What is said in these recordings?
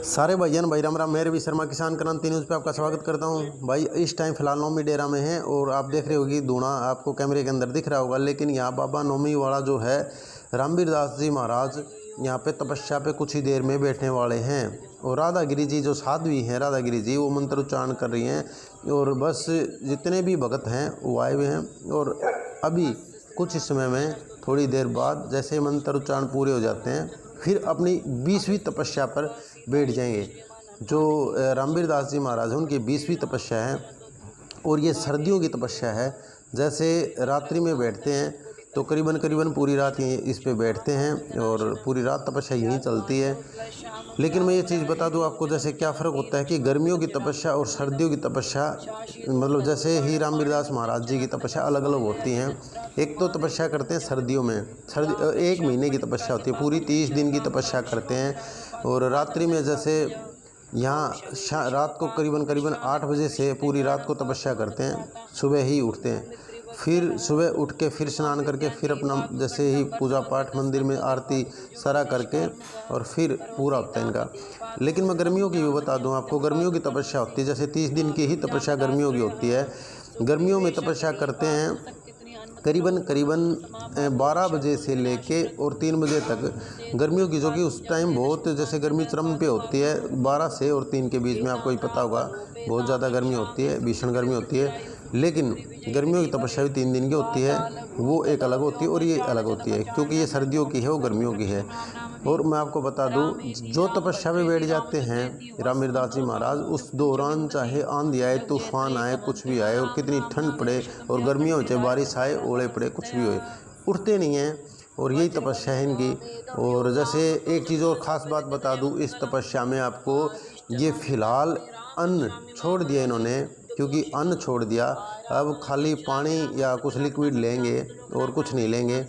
सारे भाईजान भाई राम राम। मेरे भी शर्मा किसान क्रांति न्यूज़ पे आपका स्वागत करता हूं। भाई इस टाइम फिलहाल नौमी डेरा में है और आप देख रहे होगी धूणा आपको कैमरे के अंदर दिख रहा होगा, लेकिन यहाँ बाबा नौमी वाला जो है रामवीर दास जी महाराज यहाँ पे तपस्या पे कुछ ही देर में बैठने वाले हैं। और राधागिरी जी जो साध्वी हैं, राधागिरी जी वो मंत्र उच्चारण कर रही हैं और बस जितने भी भगत हैं वो आए हुए हैं। और अभी कुछ समय में थोड़ी देर बाद जैसे मंत्र उच्चारण पूरे हो जाते हैं फिर अपनी 20वीं तपस्या पर बैठ जाएंगे। जो रामवीर दास जी महाराज हैं उनकी 20वीं तपस्या है और ये सर्दियों की तपस्या है। जैसे रात्रि में बैठते हैं तो करीबन पूरी रात इस पे बैठते हैं और पूरी रात तपस्या यहीं चलती है। लेकिन मैं ये चीज़ बता दूं आपको, जैसे क्या फ़र्क होता है कि गर्मियों की तपस्या और सर्दियों की तपस्या, मतलब जैसे ही रामवीर दास महाराज जी की तपस्या अलग अलग होती हैं। एक तो तपस्या करते हैं सर्दियों में, 1 महीने की तपस्या होती है, पूरी 30 दिन की तपस्या करते हैं। और रात्रि में जैसे यहाँ रात को करीबन 8 बजे से पूरी रात को तपस्या करते हैं, सुबह ही उठते हैं। फिर सुबह उठ के फिर स्नान करके फिर अपना जैसे ही पूजा पाठ मंदिर में आरती सारा करके और फिर पूरा होता है इनका। लेकिन मैं गर्मियों की भी बता दूं आपको, गर्मियों की तपस्या होती है जैसे 30 दिन की ही तपस्या गर्मियों की होती है। गर्मियों में तपस्या करते हैं करीबन 12 बजे से लेके और 3 बजे तक गर्मियों की, जो कि उस टाइम बहुत जैसे गर्मी चरम पे होती है। 12 से और 3 के बीच में आपको ही पता होगा बहुत ज़्यादा गर्मी होती है, भीषण गर्मी होती है। लेकिन गर्मियों की तपस्या भी 3 दिन की होती है, वो एक अलग होती है और ये अलग होती है, क्योंकि ये सर्दियों की है वो गर्मियों की है। और मैं आपको बता दूं, जो तपस्या में बैठ जाते हैं रामवीर दास जी महाराज, उस दौरान चाहे आंधी आए, तूफान आए, कुछ भी आए और कितनी ठंड पड़े और गर्मियों में चाहे बारिश आए, ओले पड़े, कुछ भी होए, उठते नहीं हैं। और यही तपस्या है इनकी। और जैसे एक चीज़ और ख़ास बात बता दूं, इस तपस्या में आपको ये फ़िलहाल अन्न छोड़ दिया इन्होंने, क्योंकि अन्न छोड़ दिया। अब खाली पानी या कुछ लिक्विड लेंगे और कुछ नहीं लेंगे।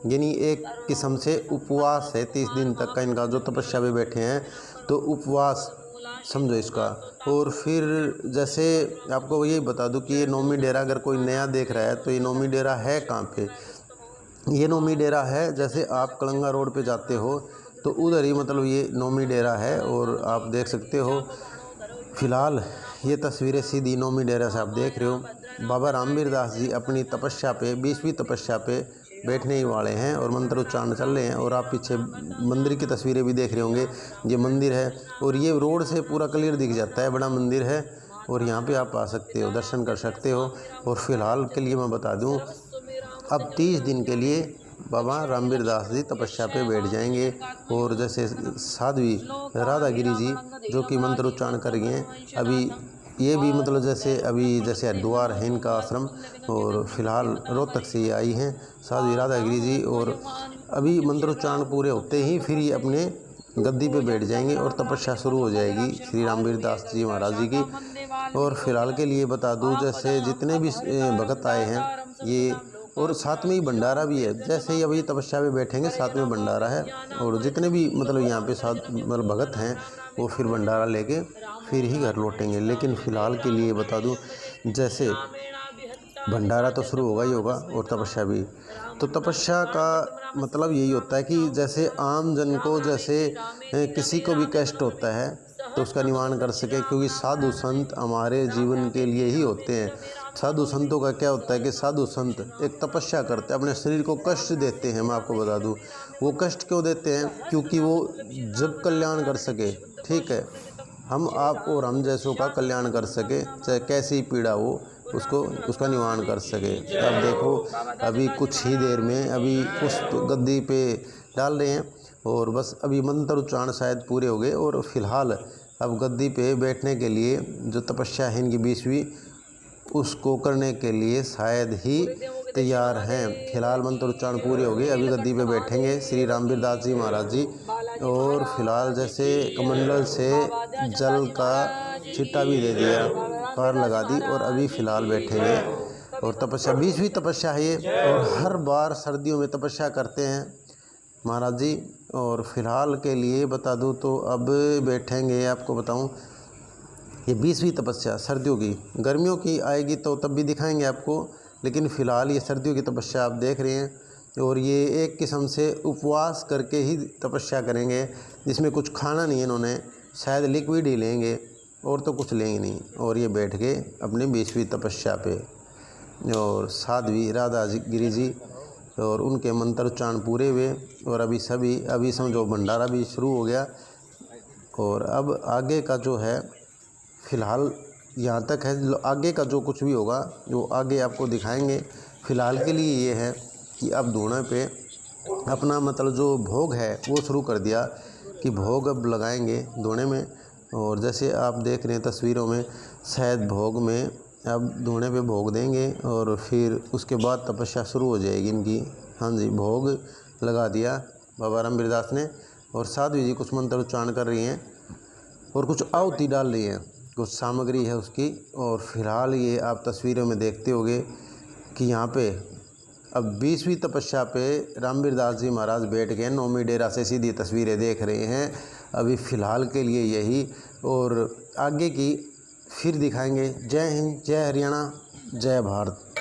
यानी एक किस्म से उपवास है 30 दिन तक का इनका, जो तपस्या में बैठे हैं तो उपवास समझो इसका। और फिर जैसे आपको यही बता दूं कि ये नौमी डेरा अगर कोई नया देख रहा है तो ये नौमी डेरा है कहाँ पे। ये नौमी डेरा है, जैसे आप कलंगा रोड पे जाते हो तो उधर ही मतलब ये नौमी डेरा है। और आप देख सकते हो फ़िलहाल ये तस्वीरें सीधी नौमी डेरा से आप देख रहे हो। बाबा रामवीर दास जी अपनी तपस्या पे 20वीं तपस्या पे बैठने ही वाले हैं और मंत्र उच्चारण चल रहे हैं। और आप पीछे मंदिर की तस्वीरें भी देख रहे होंगे, ये मंदिर है और ये रोड से पूरा क्लियर दिख जाता है, बड़ा मंदिर है। और यहाँ पे आप आ सकते हो, दर्शन कर सकते हो। और फिलहाल के लिए मैं बता दूँ, अब 30 दिन के लिए बाबा रामवीर दास जी तपस्या पे बैठ जाएंगे। और जैसे साध्वी राधागिरी जी जो कि मंत्र उच्चारण कर रही हैं, अभी ये भी मतलब जैसे हरिद्वार है इनका आश्रम, और फिलहाल रोहतक से ये आई हैं साध्वी राधागिरी जी। और अभी मंत्र उच्चारण पूरे होते ही फिर ये अपने गद्दी पे बैठ जाएंगे और तपस्या शुरू हो जाएगी श्री रामवीर दास जी महाराज जी की। और फिलहाल के लिए बता दूं, जैसे जितने भी भगत आए हैं ये, और साथ में ही भंडारा भी है। जैसे ही अभी तपस्या में बैठेंगे साथ में भंडारा है, और जितने भी मतलब यहाँ पे साथ मतलब भगत हैं वो फिर भंडारा लेके फिर ही घर लौटेंगे। लेकिन फ़िलहाल के लिए बता दूं, जैसे भंडारा तो शुरू होगा ही होगा और तपस्या भी। तो तपस्या का मतलब यही होता है कि जैसे आम जन को, जैसे किसी को भी कष्ट होता है तो उसका निवारण कर सके, क्योंकि साधु संत हमारे जीवन के लिए ही होते हैं। साधु संतों का क्या होता है कि साधु संत एक तपस्या करते हैं, अपने शरीर को कष्ट देते हैं। मैं आपको बता दूं, वो कष्ट क्यों देते हैं, क्योंकि वो जब कल्याण कर सके, ठीक है, हम आप और हम जैसों का कल्याण कर सके, चाहे कैसी पीड़ा हो उसका निवारण कर सके। अब देखो अभी कुछ ही देर में अभी पुष्प गद्दी पे डाल रहे हैं और बस अभी मंत्र उच्चारण शायद पूरे हो गए। और फिलहाल अब गद्दी पे बैठने के लिए जो तपस्या है इनकी 20वीं, उसको करने के लिए शायद ही तैयार हैं। फिलहाल मंत्र उच्चारण पूरे हो गए, अभी गद्दी पे बैठेंगे श्री रामवीर दास जी महाराज जी। और फिलहाल जैसे कमंडल से जल का छिट्टा भी दे दिया, कार लगा दी और अभी फ़िलहाल बैठेंगे। और तपस्या 20वीं तपस्या है ये, और हर बार सर्दियों में तपस्या करते हैं महाराज जी। और फिलहाल के लिए बता दूं तो अब बैठेंगे, आपको बताऊं, ये 20वीं तपस्या सर्दियों की। गर्मियों की आएगी तो तब भी दिखाएंगे आपको, लेकिन फ़िलहाल ये सर्दियों की तपस्या आप देख रहे हैं। और ये एक किस्म से उपवास करके ही तपस्या करेंगे, जिसमें कुछ खाना नहीं है इन्होंने, शायद लिक्विड ही लेंगे और तो कुछ लेंगे नहीं। और ये बैठ के अपनी 20वीं तपस्या पे, और साध्वी राधा गिरी जी और उनके मंत्र उच्चारण पूरे हुए। और अभी समझो भंडारा भी शुरू हो गया। और अब आगे का जो है फ़िलहाल यहाँ तक है, आगे का जो कुछ भी होगा जो आगे आपको दिखाएंगे। फ़िलहाल के लिए ये है कि अब धूणे पे अपना मतलब जो भोग है वो शुरू कर दिया कि भोग अब लगाएंगे धूणे में। और जैसे आप देख रहे हैं तस्वीरों में, शायद भोग में अब धूणे पे भोग देंगे और फिर उसके बाद तपस्या शुरू हो जाएगी इनकी। हाँ जी, भोग लगा दिया बाबा रामवीर दास ने। और साध्वी जी कुछ मंत्र उच्चारण कर रही हैं और कुछ आहुति डाल रही हैं, कुछ सामग्री है उसकी। और फिलहाल ये आप तस्वीरों में देखते होंगे कि यहाँ पे अब 20वीं तपस्या पे रामवीर दास जी महाराज बैठ गए। नौमी डेरा से सीधी तस्वीरें देख रहे हैं अभी फ़िलहाल के लिए यही, और आगे की फिर दिखाएंगे। जय हिंद, जय हरियाणा, जय भारत।